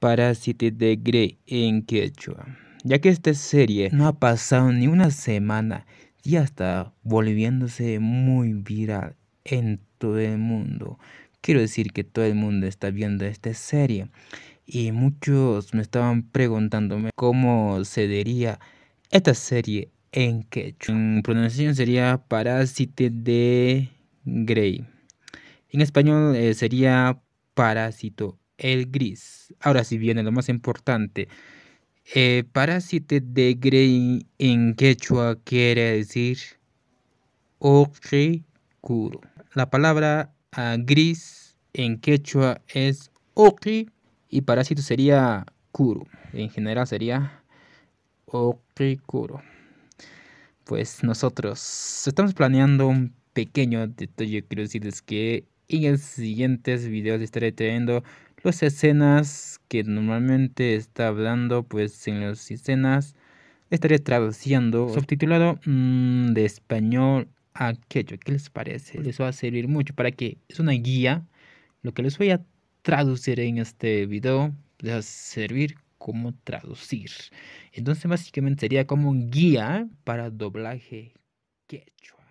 Parásite de Grey en quechua, ya que esta serie no ha pasado ni una semana y ya está volviéndose muy viral en todo el mundo. Quiero decir que todo el mundo está viendo esta serie y muchos me estaban preguntándome cómo se diría esta serie en quechua. En pronunciación sería Parásite de Grey. En español sería Parásito el Gris. Ahora sí viene lo más importante. Parásite de Grey en quechua quiere decir Oqui-Kuro. La palabra gris en quechua es Oqui y parásito sería Kuro. En general sería Oqui-Kuro. Pues nosotros estamos planeando un pequeño detalle. Quiero decirles que en los siguientes videos estaré trayendo las escenas que normalmente está hablando, pues en las escenas estaré traduciendo, subtitulado de español a quechua. ¿Qué les parece? Les va a servir mucho para que es una guía. Lo que les voy a traducir en este video les va a servir como traducir. Entonces básicamente sería como un guía para doblaje quechua.